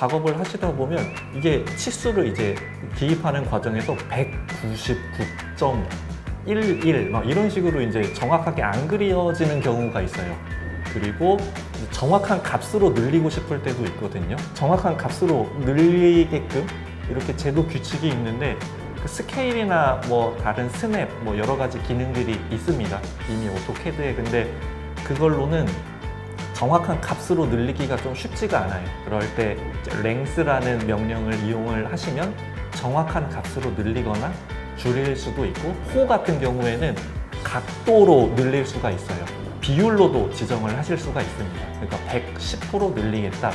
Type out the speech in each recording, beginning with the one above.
작업을 하시다 보면 이게 치수를 이제 기입하는 과정에서 199.11 막 이런 식으로 이제 정확하게 안 그려지는 경우가 있어요. 그리고 정확한 값으로 늘리고 싶을 때도 있거든요. 정확한 값으로 늘리게끔 이렇게 제도 규칙이 있는데 그 스케일이나 뭐 다른 스냅 뭐 여러 가지 기능들이 있습니다. 이미 오토캐드에. 근데 그걸로는 정확한 값으로 늘리기가 좀 쉽지가 않아요. 그럴 때 length라는 명령을 이용을 하시면 정확한 값으로 늘리거나 줄일 수도 있고, 호 같은 경우에는 각도로 늘릴 수가 있어요. 비율로도 지정을 하실 수가 있습니다. 그러니까 110% 늘리겠다,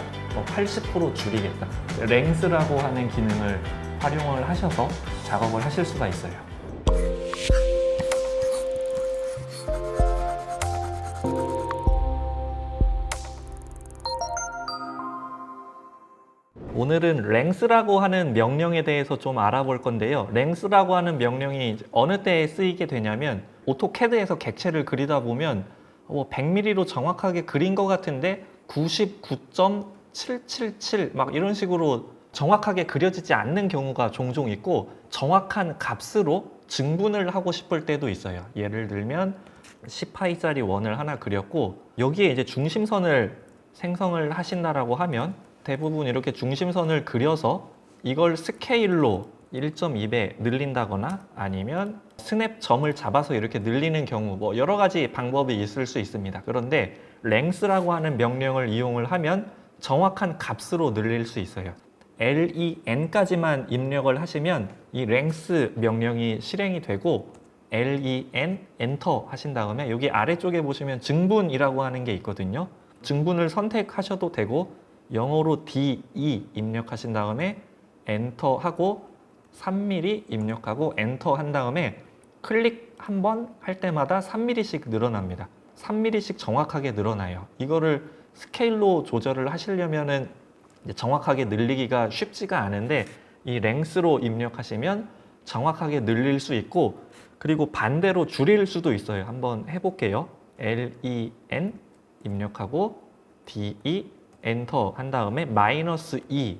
80% 줄이겠다. length라고 하는 기능을 활용을 하셔서 작업을 하실 수가 있어요. 오늘은 length라고 하는 명령에 대해서 좀 알아볼 건데요. length라고 하는 명령이 어느 때에 쓰이게 되냐면, 오토캐드에서 객체를 그리다 보면 100mm로 정확하게 그린 것 같은데 99.777 막 이런 식으로 정확하게 그려지지 않는 경우가 종종 있고, 정확한 값으로 증분을 하고 싶을 때도 있어요. 예를 들면 10파이짜리 원을 하나 그렸고 여기에 이제 중심선을 생성을 하신다라고 하면 대부분 이렇게 중심선을 그려서 이걸 스케일로 1.2배 늘린다거나 아니면 스냅 점을 잡아서 이렇게 늘리는 경우, 뭐 여러 가지 방법이 있을 수 있습니다. 그런데 length라고 하는 명령을 이용을 하면 정확한 값으로 늘릴 수 있어요. len 까지만 입력을 하시면 이 length 명령이 실행이 되고, len 엔터 하신 다음에 여기 아래쪽에 보시면 증분이라고 하는 게 있거든요. 증분을 선택하셔도 되고, 영어로 DE 입력하신 다음에 엔터 하고 3mm 입력하고 엔터 한 다음에 클릭 한 번 할 때마다 3mm씩 늘어납니다. 3mm씩 정확하게 늘어나요. 이거를 스케일로 조절을 하시려면은 정확하게 늘리기가 쉽지가 않은데, 이 length로 입력하시면 정확하게 늘릴 수 있고, 그리고 반대로 줄일 수도 있어요. 한번 해볼게요. len 입력하고 de 엔터 한 다음에 -2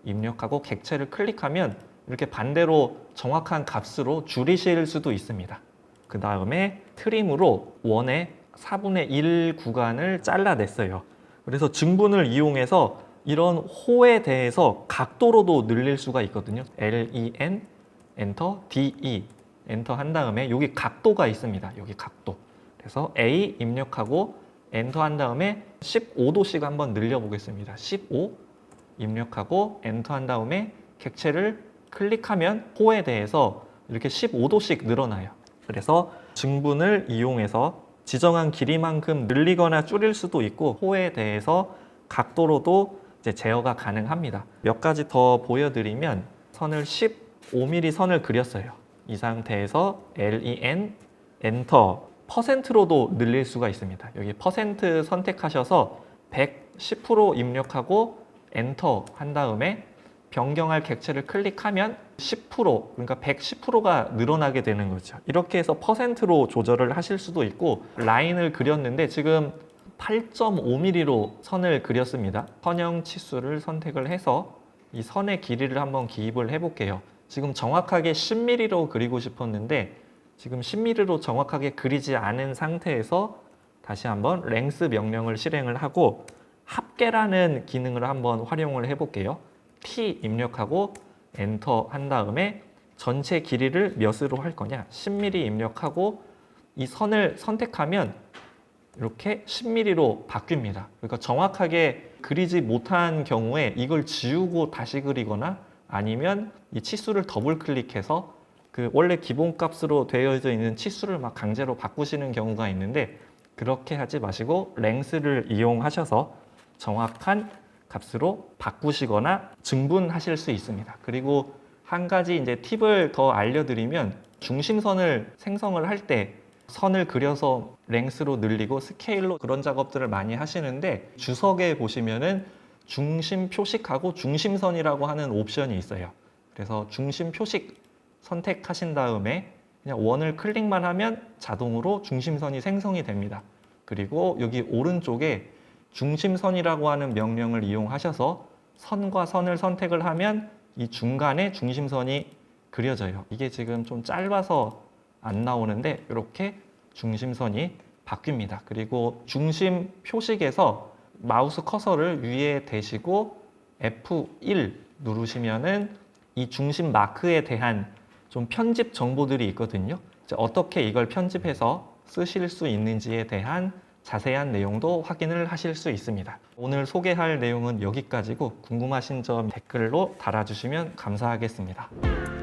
입력하고 객체를 클릭하면 이렇게 반대로 정확한 값으로 줄이실 수도 있습니다. 그 다음에 트림으로 원의 4분의 1 구간을 잘라냈어요. 그래서 증분을 이용해서 이런 호에 대해서 각도로도 늘릴 수가 있거든요. len 엔터 de 엔터 한 다음에 여기 각도가 있습니다. 여기 각도. 그래서 a 입력하고 엔터 한 다음에 15도씩 한번 늘려보겠습니다. 15 입력하고 엔터 한 다음에 객체를 클릭하면 호에 대해서 이렇게 15도씩 늘어나요. 그래서 증분을 이용해서 지정한 길이만큼 늘리거나 줄일 수도 있고, 호에 대해서 각도로도 이제 제어가 가능합니다. 몇 가지 더 보여드리면, 선을 15mm 선을 그렸어요. 이 상태에서 len 엔터 %로도 늘릴 수가 있습니다. 여기 % 선택하셔서 110% 입력하고 엔터 한 다음에 변경할 객체를 클릭하면 10%, 그러니까 110%가 늘어나게 되는 거죠. 이렇게 해서 %로 조절을 하실 수도 있고, 라인을 그렸는데 지금 8.5mm로 선을 그렸습니다. 선형 치수를 선택을 해서 이 선의 길이를 한번 기입을 해볼게요. 지금 정확하게 10mm로 그리고 싶었는데 지금 10mm로 정확하게 그리지 않은 상태에서 다시 한번 length 명령을 실행을 하고 합계라는 기능을 한번 활용을 해볼게요. t 입력하고 엔터 한 다음에 전체 길이를 몇으로 할 거냐, 10mm 입력하고 이 선을 선택하면 이렇게 10mm로 바뀝니다. 그러니까 정확하게 그리지 못한 경우에 이걸 지우고 다시 그리거나 아니면 이 치수를 더블 클릭해서 그 원래 기본값으로 되어져 있는 치수를 막 강제로 바꾸시는 경우가 있는데, 그렇게 하지 마시고 length를 이용하셔서 정확한 값으로 바꾸시거나 증분하실 수 있습니다. 그리고 한 가지 이제 팁을 더 알려드리면, 중심선을 생성을 할 때 선을 그려서 length로 늘리고 스케일로 그런 작업들을 많이 하시는데, 주석에 보시면은 중심 표식하고 중심선이라고 하는 옵션이 있어요. 그래서 중심 표식 선택하신 다음에 그냥 원을 클릭만 하면 자동으로 중심선이 생성이 됩니다. 그리고 여기 오른쪽에 중심선이라고 하는 명령을 이용하셔서 선과 선을 선택을 하면 이 중간에 중심선이 그려져요. 이게 지금 좀 짧아서 안 나오는데 이렇게 중심선이 바뀝니다. 그리고 중심 표식에서 마우스 커서를 위에 대시고 F1 누르시면은 이 중심 마크에 대한 좀 편집 정보들이 있거든요. 이제 어떻게 이걸 편집해서 쓰실 수 있는지에 대한 자세한 내용도 확인을 하실 수 있습니다. 오늘 소개할 내용은 여기까지고 궁금하신 점 댓글로 달아주시면 감사하겠습니다.